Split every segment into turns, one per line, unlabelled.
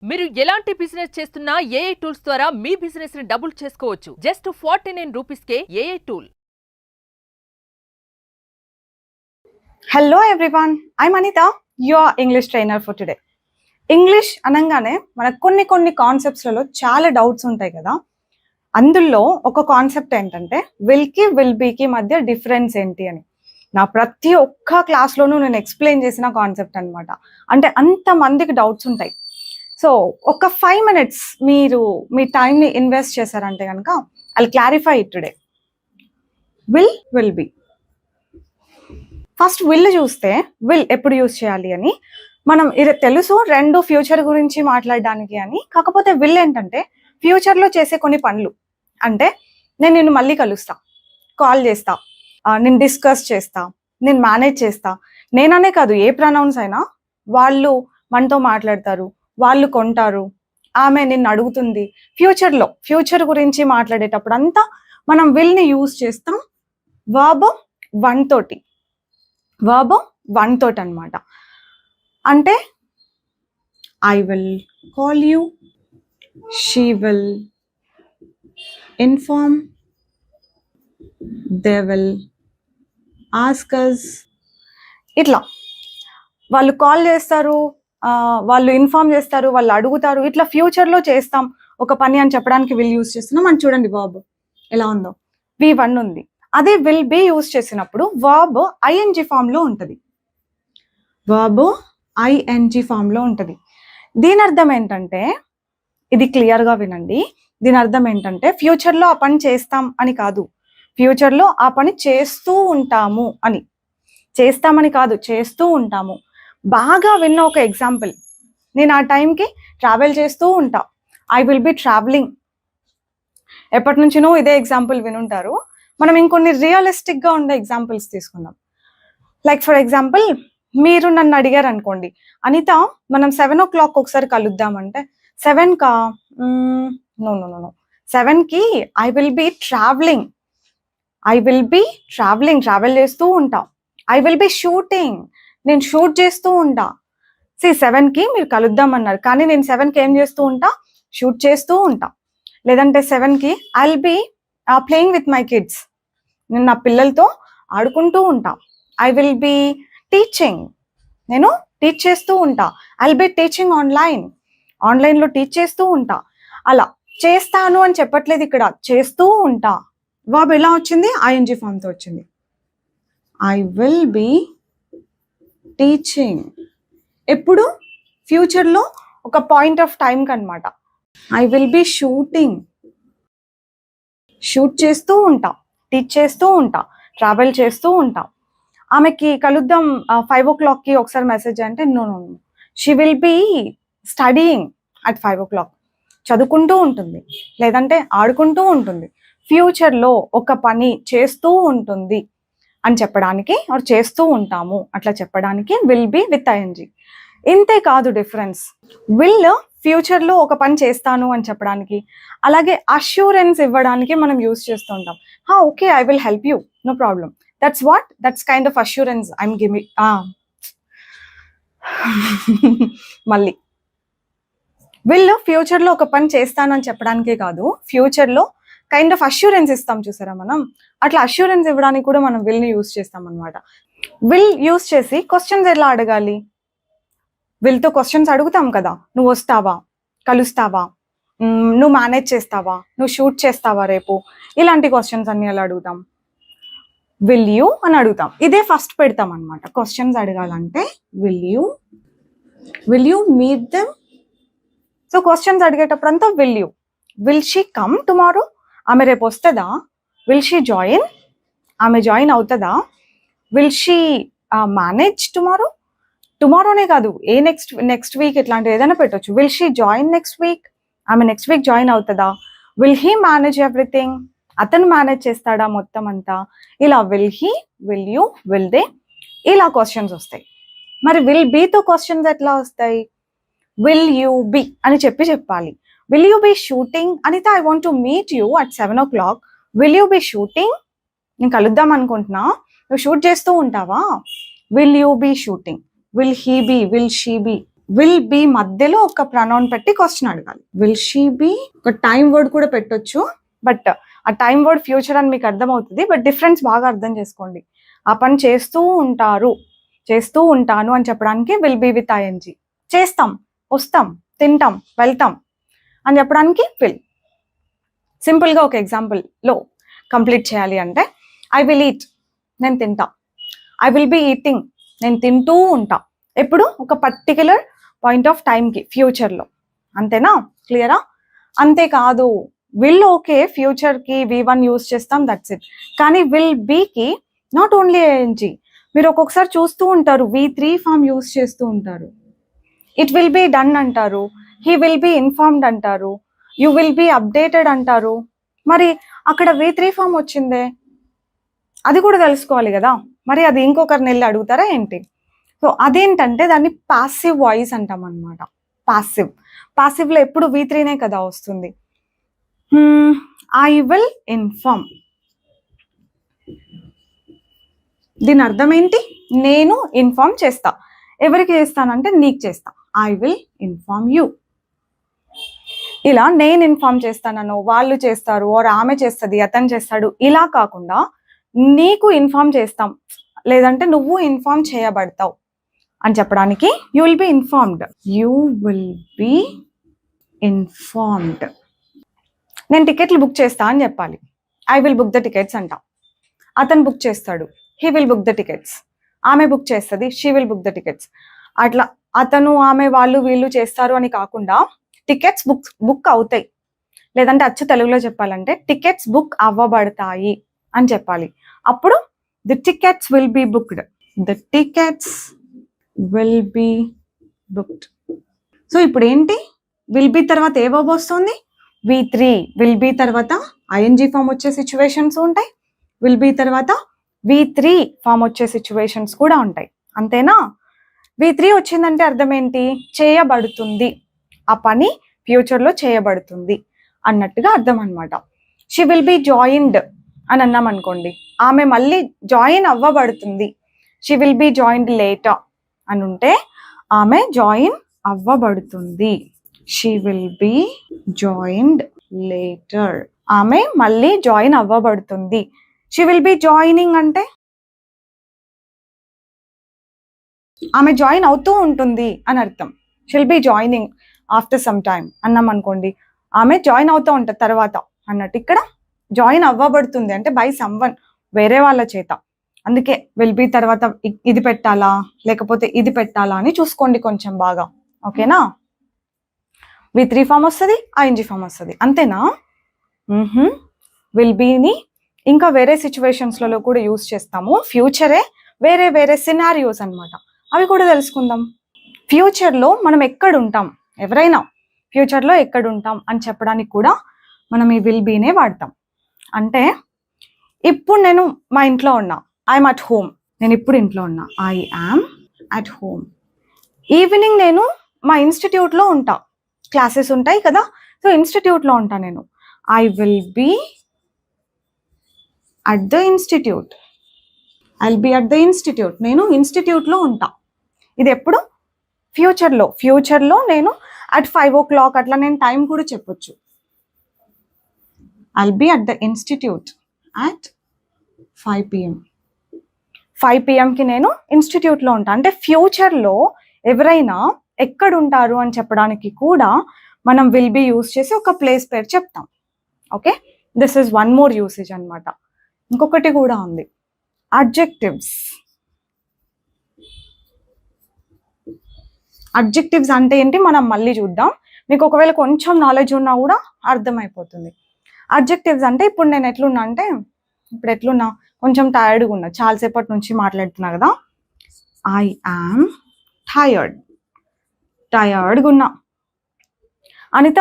మీరు ఎలాంటి బిజినెస్ చేస్తున్నా ఏఐ టూల్స్ ద్వారా మీ బిజినెస్ ని డబుల్ చేసుకోవచ్చు. జస్ట్ 49 రూపీస్కే AI tool.
Hello everyone, I'm Anitha, your English trainer for today. English అనగానే మనకు కొన్ని కాన్సెప్ట్స్లలో చాలా డౌట్స్ ఉంటాయి కదా. అందులో ఒక కాన్సెప్ట్ ఏంటంటే విల్కి విల్ బీకి మధ్య డిఫరెన్స్ ఏంటి అని నా ప్రతి ఒక్క క్లాస్లోనూ నేను ఎక్స్ప్లెయిన్ చేసిన కాన్సెప్ట్ అనమాట. అంటే అంతమందికి డౌట్స్ ఉంటాయి. సో ఒక 5 minutes మీరు మీ టైంని ఇన్వెస్ట్ చేశారంటే కనుక I clarify it today. Will be. First will చూస్తే విల్ ఎప్పుడు యూజ్ చేయాలి అని మనం ఇది తెలుసు, రెండు ఫ్యూచర్ గురించి మాట్లాడడానికి అని. కాకపోతే విల్ ఏంటంటే ఫ్యూచర్లో చేసే కొన్ని పనులు. అంటే నేను నిన్ను మళ్ళీ కలుస్తా, కాల్ చేస్తా, నేను డిస్కస్ చేస్తా, నేను మేనేజ్ చేస్తా. నేననే కాదు, ఏ ప్రొనౌన్స్ అయినా వాళ్ళు మనతో మాట్లాడతారు, వాళ్ళు కొంటారు, ఆమె నిన్ను అడుగుతుంది. ఫ్యూచర్ గురించి మాట్లాడేటప్పుడు అంతా మనం విల్ని యూజ్ చేస్తాం వర్బ్ వన్ తోటి అనమాట. అంటే I will call you, she will inform, they will ask us. ఇట్లా వాళ్ళు కాల్ చేస్తారు, వాళ్ళు ఇన్ఫార్మ్ చేస్తారు, వాళ్ళు అడుగుతారు. ఇట్లా ఫ్యూచర్లో చేస్తాం ఒక పని అని చెప్పడానికి విల్ యూజ్ చేస్తున్నాం. అని చూడండి వర్బ్ ఎలా ఉందో. V1 ఉంది. అదే విల్ బి యూజ్ చేసినప్పుడు వర్బ్ ఐఎన్జి ఫామ్లో ఉంటుంది. దీని అర్థం ఏంటంటే, ఇది క్లియర్గా వినండి. దీని అర్థం ఏంటంటే ఫ్యూచర్లో ఆ పని చేస్తాం అని కాదు, ఫ్యూచర్లో ఆ పని చేస్తూ ఉంటాము అని. చేస్తామని కాదు, చేస్తూ ఉంటాము. బాగా విన్న ఒక ఎగ్జాంపుల్, నేను ఆ టైంకి ట్రావెల్ చేస్తూ ఉంటా, ఐ విల్ బి ట్రావెలింగ్. ఎప్పటి నుంచినో ఇదే ఎగ్జాంపుల్ వినుంటారు. మనం ఇంకొన్ని రియలిస్టిక్గా ఉండే ఎగ్జాంపుల్స్ తీసుకుందాం. లైక్ ఫర్ ఎగ్జాంపుల్, మీరు నన్ను అడిగారు అనుకోండి, అనిత మనం 7 o'clock ఒకసారి కలుద్దామంటే 7కా? నో, 7కి I will be travelling. Travel చేస్తూ ఉంటా. ఐ విల్ బి షూటింగ్, నేను షూట్ చేస్తూ ఉంటా. 7కి మీరు కలుద్దామన్నారు, కానీ నేను 7కి ఏం చేస్తూ ఉంటా? షూట్ చేస్తూ ఉంటా. లేదంటే 7కి I will be playing with my kids, నేను నా పిల్లలతో ఆడుకుంటూ ఉంటా. ఐ విల్ బి టీచింగ్, నేను టీచ్ చేస్తూ ఉంటా. ఐ విల్ బి టీచింగ్ ఆన్లైన్లో టీచ్ చేస్తూ ఉంటా. అలా చేస్తాను అని చెప్పట్లేదు ఇక్కడ, చేస్తూ ఉంటా. వర్బ్ ఎలా వచ్చింది? ఐఎన్జి ఫామ్తో వచ్చింది. ఐ విల్ బి టీచింగ్ ఎప్పుడు? ఫ్యూచర్లో ఒక పాయింట్ ఆఫ్ టైంకి అనమాట. I will be shooting, shoot చేస్తూ ఉంటా, టీచ్ చేస్తూ ఉంటా, ట్రావెల్ చేస్తూ ఉంటా. ఆమెకి కలుద్దాం 5 o'clockకి ఒకసారి మెసేజ్ అంటే no, she will be studying at 5 o'clock. చదువుకుంటూ ఉంటుంది, లేదంటే ఆడుకుంటూ ఉంటుంది. ఫ్యూచర్లో ఒక పని చేస్తూ ఉంటుంది అని చెప్పడానికి, ఆర్ చేస్తూ ఉంటాము అట్లా చెప్పడానికి విల్ బి విత్ ఐఎన్జి. ఇంతే కాదు డిఫరెన్స్. విల్ ఫ్యూచర్లో ఒక పని చేస్తాను అని చెప్పడానికి, అలాగే అష్యూరెన్స్ ఇవ్వడానికి మనం యూజ్ చేస్తూ ఉంటాం. Okay, I will help you, no problem. That's kind of assurance I'm giving. మళ్ళీ విల్ ఫ్యూచర్లో ఒక పని చేస్తాను అని చెప్పడానికే కాదు, ఫ్యూచర్లో కైండ్ ఆఫ్ అష్యూరెన్స్ ఇస్తాం చూసారా మనం, అట్లా అష్యూరెన్స్ ఇవ్వడానికి కూడా మనం విల్ని యూజ్ చేస్తాం అనమాట. విల్ యూజ్ చేసి క్వశ్చన్స్ ఎలా అడగాలి? విల్తో క్వశ్చన్స్ అడుగుతాం కదా, నువ్వు వస్తావా, కలుస్తావా, నువ్వు మేనేజ్ చేస్తావా, నువ్వు షూట్ చేస్తావా రేపు, ఇలాంటి క్వశ్చన్స్ అన్ని ఎలా అడుగుతాం? విల్ యూ అని అడుగుతాం. ఇదే ఫస్ట్ పెడతాం అనమాట. క్వశ్చన్స్ అడగాలంటే will you meet them. So questions అడిగేటప్పుడు అంతా విల్ షీ కమ్ టుమారో, ఆమె రేపు వస్తుందా? విల్ షీ జాయిన్, ఆమె జాయిన్ అవుతుందా? విల్ షీ మేనేజ్ టుమారోనే కాదు, నెక్స్ట్ వీక్ ఇట్లాంటివి ఏదైనా పెట్టవచ్చు. Will she join next week, ఆమె నెక్స్ట్ వీక్ జాయిన్ అవుతుందా? విల్ హీ మేనేజ్ ఎవ్రీథింగ్, అతను మేనేజ్ చేస్తాడా మొత్తం అంతా? ఇలా will he, will you, will they, ఇలా క్వశ్చన్స్ వస్తాయి. మరి విల్ బీతో క్వశ్చన్స్ ఎట్లా వస్తాయి? విల్ యూ బి అని చెప్పాలి. Will you be shooting? Anita, I want to meet you at 7 o'clock. Will you be shooting? నేను కలుద్దాం అనుకుంటున్నా, నువ్వు షూట్ చేస్తూ ఉంటావా? Will you be shooting. Will he be, will she be, will be మధ్యలో ఒక ప్రొనౌన్ పెట్టి క్వశ్చన్ అడగాలి. విల్ షీ బి, ఒక టైం వర్డ్ కూడా పెట్టొచ్చు, బట్ ఆ టైం వర్డ్ ఫ్యూచర్ అని మీకు అర్థమవుతుంది, బట్ డిఫరెన్స్ బాగా అర్థం చేసుకోండి. ఆ పని చేస్తూ ఉంటారు, చేస్తూ ఉంటాను అని చెప్పడానికి విల్ బి విత్ ఐఎన్జీ. చేస్తాం, వస్తాం, తింటాం, వెళ్తాం అని చెప్పడానికి విల్. సింపుల్గా ఒక ఎగ్జాంపుల్లో కంప్లీట్ చేయాలి అంటే ఐ విల్ ఈట్, నేను తింటా. ఐ విల్ బి ఈటింగ్, నేను తింటూ ఉంటా. ఎప్పుడు? ఒక పర్టిక్యులర్ పాయింట్ ఆఫ్ టైంకి, ఫ్యూచర్లో. అంతేనా? క్లియరా? అంతేకాదు, విల్ ఓకే ఫ్యూచర్కి V1 యూస్ చేస్తాం, దట్స్ ఇట్. కానీ విల్ బీకి నాట్ ఓన్లీ ఐఎన్జీ, మీరు ఒక్కొక్కసారి చూస్తూ ఉంటారు V3 ఫామ్ యూస్ చేస్తూ ఉంటారు. ఇట్ విల్ బి డన్ అంటారు, హీ విల్ బి ఇన్ఫార్మ్డ్ అంటారు, యూ విల్ బి అప్డేటెడ్ అంటారు. మరి అక్కడ V3 ఫామ్ వచ్చిందే, అది కూడా తెలుసుకోవాలి కదా. మరి అది ఇంకొకరిని వెళ్ళి అడుగుతారా ఏంటి? సో అదేంటంటే దాన్ని పాసివ్ వాయిస్ అంటాం అనమాట. పాసివ్లో ఎప్పుడు V3నే కదా వస్తుంది. ఐ విల్ ఇన్ఫార్మ్, దీని అర్థం ఏంటి? నేను ఇన్ఫార్మ్ చేస్తా. ఎవరికి చేస్తానంటే నీకు చేస్తా. I will inform you. ఇలా నేను ఇన్ఫార్మ్ చేస్తానను, వాళ్ళు చేస్తారు, ఆర్ ఆమె చేస్తుంది, అతను చేస్తాడు, ఇలా కాకుండా నీకు ఇన్ఫార్మ్ చేస్తాం, లేదంటే నువ్వు ఇన్ఫార్మ్ చేయబడతావు అని చెప్పడానికి you will be informed. You will be informed. నేను టికెట్లు బుక్ చేస్తా అని చెప్పాలి. I will book the tickets అంట. అతను బుక్ చేస్తాడు, he will book the tickets. ఆమె బుక్ చేస్తుంది, she will book the tickets. అట్లా అతను, ఆమె, వాళ్ళు, వీళ్ళు చేస్తారు అని కాకుండా టికెట్స్ బుక్ అవుతాయి, లేదంటే అచ్చు తెలుగులో చెప్పాలంటే టికెట్స్ బుక్ అవ్వబడతాయి అని చెప్పాలి. అప్పుడు the tickets will be booked. The tickets will be booked. So ఇప్పుడు ఏంటి? విల్ బి తర్వాత ఏ వర్బ్ వస్తుంది? V3. విల్ బి తర్వాత ఐఎన్జీ ఫామ్ వచ్చే సిచ్యువేషన్స్ ఉంటాయి, విల్ బి తర్వాత V3 ఫామ్ వచ్చే సిచ్యువేషన్స్ కూడా ఉంటాయి. అంతేనా? V3 వచ్చిందంటే అర్థం ఏంటి? చేయబడుతుంది, ఆ పని ఫ్యూచర్లో చేయబడుతుంది అన్నట్టుగా అర్థం అనమాట. షీ విల్ బి జాయిన్డ్ అని అన్నాం అనుకోండి, ఆమె మళ్ళీ జాయిన్ అవ్వబడుతుంది. She will be joined later అని ఉంటే ఆమె జాయిన్ అవ్వబడుతుంది. She will be joined later, ఆమె మళ్ళీ జాయిన్ అవ్వబడుతుంది. షీ విల్ బి జాయినింగ్ అంటే ఆమె జాయిన్ అవుతూ ఉంటుంది అని అర్థం. She'll be joining after some time అన్నాం అనుకోండి, ఆమె జాయిన్ అవుతూ ఉంటుంది తర్వాత అన్నట్టు. ఇక్కడ జాయిన్ అవ్వబడుతుంది అంటే బై సమ్వన్, వేరే వాళ్ళ చేత. అందుకే విల్ బి తర్వాత ఇది పెట్టాలా లేకపోతే ఇది పెట్టాలా అని చూసుకోండి కొంచెం బాగా. ఓకేనా? V3 ఫామ్ వస్తుంది, ఐఎన్జీ ఫామ్ వస్తుంది. అంతేనా? విల్ బీని ఇంకా వేరే సిచ్యువేషన్స్లలో కూడా యూస్ చేస్తాము. ఫ్యూచరే వేరే వేరే సినారియోస్ అనమాట, అవి కూడా తెలుసుకుందాం. ఫ్యూచర్లో మనం ఎక్కడ ఉంటాం, ఎవరైనా ఫ్యూచర్లో ఎక్కడ ఉంటాం అని చెప్పడానికి కూడా మనం ఈ విల్ బీనే వాడతాం. అంటే ఇప్పుడు నేను మా ఇంట్లో ఉన్నా, ఐఎమ్ అట్ హోమ్. నేను ఇప్పుడు ఇంట్లో ఉన్నా, I am at home. Evening నేను మా ఇన్స్టిట్యూట్లో ఉంటా, క్లాసెస్ ఉంటాయి కదా, సో ఇన్స్టిట్యూట్లో ఉంటా నేను. I will be at the institute. I will be at the institute, నేను ఇన్స్టిట్యూట్లో ఉంటా. ఇది ఎప్పుడు? ఫ్యూచర్లో నేను అట్ 5 o'clock అట్లా నేను టైం కూడా చెప్పొచ్చు. I will be at the institute at 5 PM. 5 PMకి నేను ఇన్స్టిట్యూట్లో ఉంటా. అంటే ఫ్యూచర్లో ఎవరైనా ఎక్కడ ఉంటారు అని చెప్పడానికి కూడా మనం విల్ బి యూస్ చేసి ఒక ప్లేస్ పేరు చెప్తాం. Okay, this is one more usage అనమాట. ఇంకొకటి కూడా ఉంది, అడ్జెక్టివ్స్. అడ్జెక్టివ్స్ అంటే ఏంటి మనం మళ్ళీ చూద్దాం. మీకు ఒకవేళ కొంచెం నాలెడ్జ్ ఉన్నా కూడా అర్థమైపోతుంది. అడ్జెక్టివ్స్ అంటే ఇప్పుడు నేను ఎట్లున్నా అంటే, ఇప్పుడు ఎట్లున్నా కొంచెం టైర్డ్గా ఉన్నా, చాలాసేపటి నుంచి మాట్లాడుతున్నా కదా. ఐ యామ్ టయర్డ్గా ఉన్నా. అనిత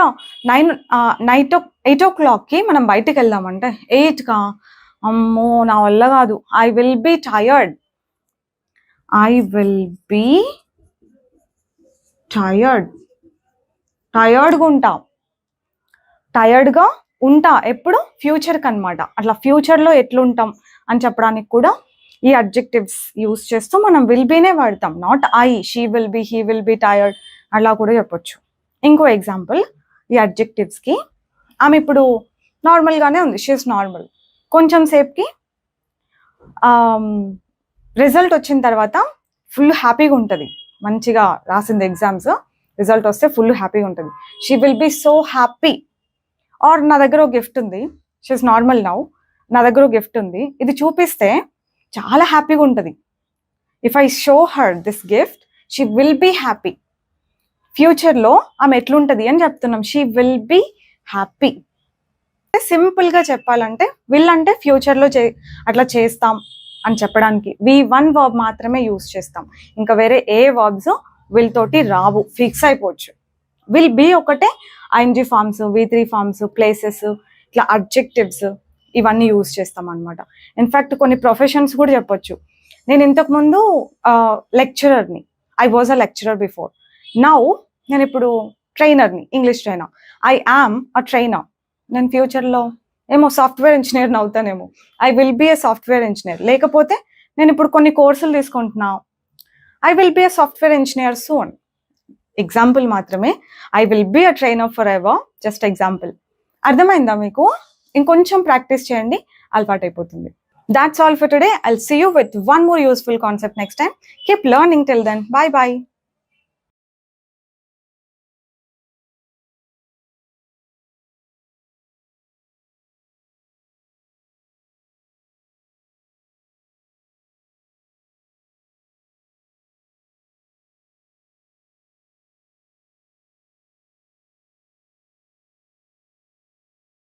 8 o'clockకి మనం బయటికి వెళ్దామంటే 8కా, అమ్మో నా వల్ల కాదు. I will be tired. I will be టయర్డ్గా ఉంటా. టయర్డ్గా ఉంటా ఎప్పుడు? ఫ్యూచర్కి అనమాట. అట్లా ఫ్యూచర్లో ఎట్లుంటాం అని చెప్పడానికి కూడా ఈ అడ్జెక్టివ్స్ యూస్ చేస్తూ మనం విల్ బీనే వాడతాం. Not I, she will B, he will be tired, అలా కూడా చెప్పొచ్చు. ఇంకో ఎగ్జాంపుల్, ఈ అడ్జెక్టివ్స్కి ఆమె ఇప్పుడు నార్మల్గానే ఉంది, షీఈస్ నార్మల్. కొంచెం సేపుకి రిజల్ట్ వచ్చిన తర్వాత ఫుల్ హ్యాపీగా ఉంటుంది, మంచిగా రాసింది ఎగ్జామ్స్, రిజల్ట్ వస్తే ఫుల్ హ్యాపీగా ఉంటుంది. She will be so happy. Or నా దగ్గర ఒక గిఫ్ట్ ఉంది, షీఈస్ నార్మల్ నౌ, నా దగ్గర ఒక గిఫ్ట్ ఉంది, ఇది చూపిస్తే చాలా హ్యాపీగా ఉంటుంది. If I show her this gift she will be so. ఫ్యూచర్లో ఆమె ఎట్లుంటుంది అని చెప్తున్నాం, షీ విల్ బీ హ్యాపీ. సింపుల్గా చెప్పాలంటే విల్ అంటే ఫ్యూచర్లో అట్లా చేస్తాం అని చెప్పడానికి V1 వర్బ్ మాత్రమే యూజ్ చేస్తాం, ఇంకా వేరే ఏ వర్బ్స్ విల్ తోటి రావు, ఫిక్స్ అయిపోవచ్చు. విల్ బీ ఒకటే ING forms, V3 forms, places, ఇట్లా అడ్జెక్టివ్స్ ఇవన్నీ యూజ్ చేస్తాం అనమాట. ఇన్ఫ్యాక్ట్ కొన్ని ప్రొఫెషన్స్ కూడా చెప్పొచ్చు. నేను ఇంతకుముందు లెక్చరర్ని, I was a lecturer before. Now నేను ఇప్పుడు ట్రైనర్ని, English trainer. I am a trainer. నేను ఫ్యూచర్లో ఏమో సాఫ్ట్వేర్ ఇంజనీర్ అవుతానేమో, I will be a software engineer. లేకపోతే నేను ఇప్పుడు కొన్ని కోర్సులు తీసుకుంటున్నా, I will be a software engineer soon. Example మాత్రమే. I will be a trainer for ever, just example. అర్థమైందా మీకు? ఇంకొంచెం ప్రాక్టీస్ చేయండి, అలవాటు అయిపోతుంది. That's all for today. I'll see you with one more useful concept next time. Keep learning till then. Bye bye.